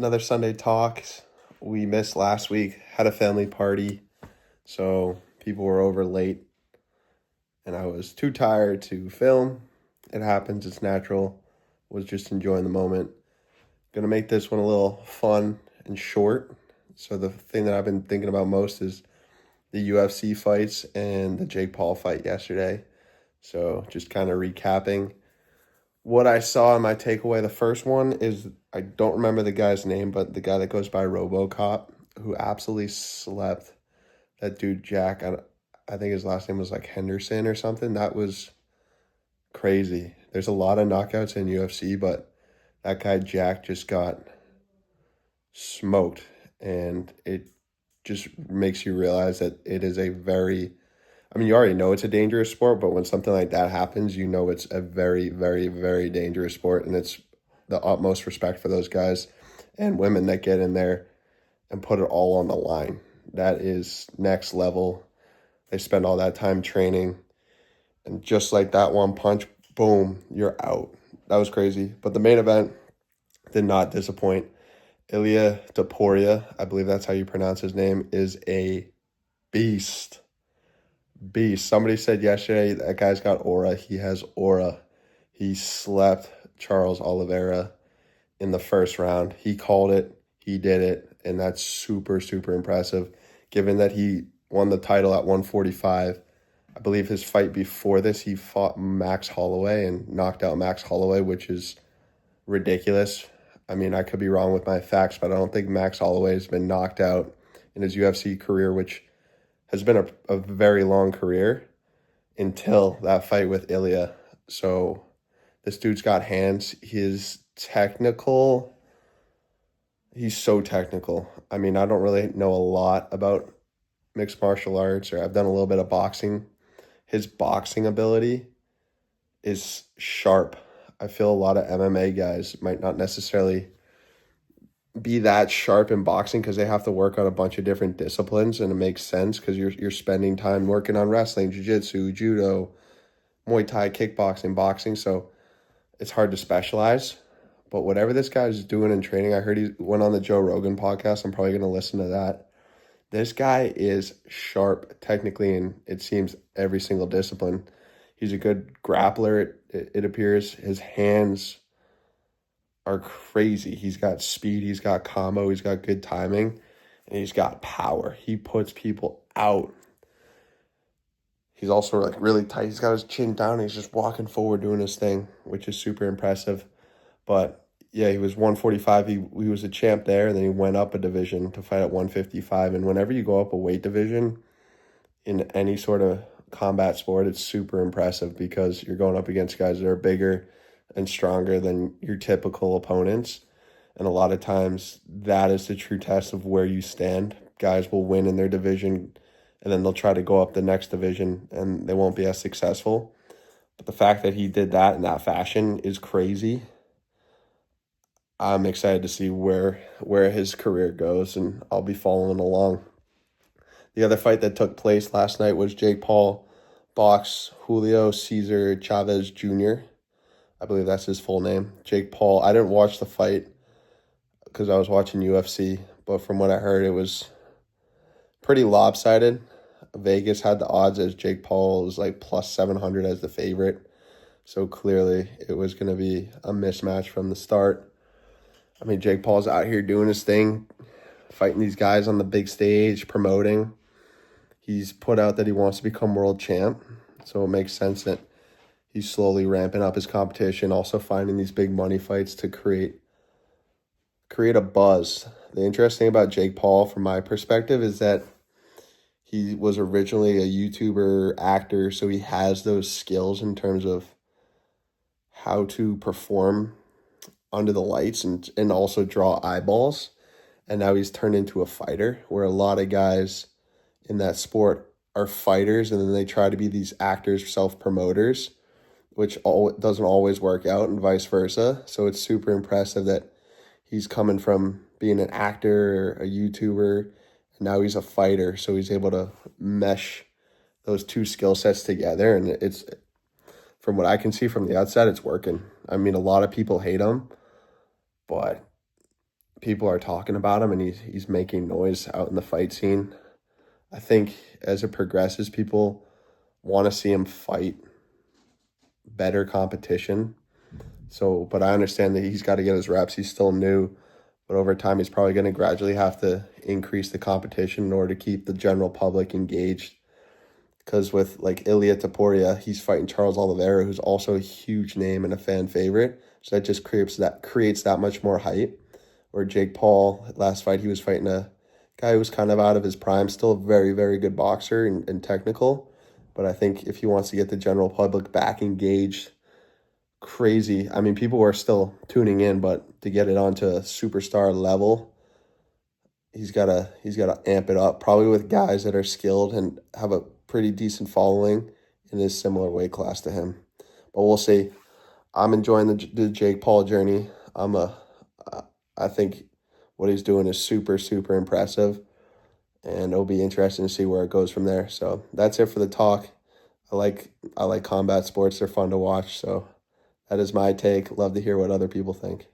Another Sunday talk. We missed last week, had a family party, so people were over late, and I was too tired to film. It happens, it's natural. Was just enjoying the moment. Gonna make this one a little fun and short. So, the thing that I've been thinking about most is the UFC fights and the Jake Paul fight yesterday. So, just kind of recapping what I saw in my takeaway. The first one is I don't remember the guy's name, but the guy that goes by RoboCop, who absolutely slept that dude Jack. I think his last name was like Henderson or something. That was crazy. There's a lot of knockouts in UFC, but that guy Jack just got smoked, and it just makes you realize that it is a very, I mean, you already know it's a dangerous sport, but when something like that happens, you know it's a very, very, very dangerous sport, and it's the utmost respect for those guys and women that get in there and put it all on the line. That is next level. They spend all that time training, and just like that one punch, boom, you're out. That was crazy. But the main event did not disappoint. Ilya Topuria, I believe that's how you pronounce his name, is a beast. Beast. Somebody said yesterday that guy's got aura. He has aura. He slept Charles Oliveira in the first round. He called it. He did it. And that's super, super impressive. Given that he won the title at 145, I believe his fight before this, he fought Max Holloway and knocked out Max Holloway, which is ridiculous. I mean, I could be wrong with my facts, but I don't think Max Holloway has been knocked out in his UFC career, which has been a very long career until that fight with Ilya. So this dude's got hands. He's so technical. I mean, I don't really know a lot about mixed martial arts, or I've done a little bit of boxing. His boxing ability is sharp. I feel a lot of MMA guys might not necessarily be that sharp in boxing because they have to work on a bunch of different disciplines, and it makes sense because you're spending time working on wrestling, jiu-jitsu, judo, Muay Thai, kickboxing, boxing, so it's hard to specialize. But whatever this guy's doing in training, I heard he went on the Joe Rogan podcast. I'm probably going to listen to that. This guy is sharp technically in, it seems, every single discipline. He's a good grappler, it appears. His hands are crazy. He's got speed, he's got combo, he's got good timing, and he's got power. He puts people out. He's also like really tight. He's got his chin down. He's just walking forward doing his thing, which is super impressive. But yeah, he was 145. He was a champ there, and then he went up a division to fight at 155. And whenever you go up a weight division in any sort of combat sport, it's super impressive because you're going up against guys that are bigger and stronger than your typical opponents. And a lot of times that is the true test of where you stand. Guys will win in their division, and then they'll try to go up the next division and they won't be as successful. But the fact that he did that in that fashion is crazy. I'm excited to see where his career goes, and I'll be following along. The other fight that took place last night was Jake Paul boxed Julio Cesar Chavez Jr. I believe that's his full name. Jake Paul. I didn't watch the fight because I was watching UFC, but from what I heard, it was pretty lopsided. Vegas had the odds as Jake Paul was like plus 700 as the favorite. So clearly it was going to be a mismatch from the start. I mean, Jake Paul's out here doing his thing, fighting these guys on the big stage, promoting. He's put out that he wants to become world champ. So it makes sense that he's slowly ramping up his competition, also finding these big money fights to create a buzz. The interesting thing about Jake Paul, from my perspective, is that he was originally a YouTuber actor, so he has those skills in terms of how to perform under the lights and also draw eyeballs. And now he's turned into a fighter, where a lot of guys in that sport are fighters and then they try to be these actors, self-promoters, which doesn't always work out, and vice versa. So it's super impressive that he's coming from being an actor, a YouTuber, and now he's a fighter. So he's able to mesh those two skill sets together, and it's, from what I can see from the outside, it's working. I mean, a lot of people hate him, but people are talking about him and he's making noise out in the fight scene. I think as it progresses, people want to see him fight better competition. So, but I understand that he's got to get his reps. He's still new, but over time, he's probably going to gradually have to increase the competition in order to keep the general public engaged. Because with like Ilia Topuria, he's fighting Charles Oliveira, who's also a huge name and a fan favorite. So that just creates that much more hype. Or Jake Paul, last fight, he was fighting a guy who was kind of out of his prime, still a very, very good boxer and technical. But I think if he wants to get the general public back engaged, crazy. I mean, people were still tuning in, but to get it onto a superstar level, he's gotta amp it up. Probably with guys that are skilled and have a pretty decent following in his similar weight class to him. But we'll see. I'm enjoying the Jake Paul journey. I think what he's doing is super, super impressive, and it'll be interesting to see where it goes from there. So that's it for the talk. I like combat sports. They're fun to watch. So that is my take. Love to hear what other people think.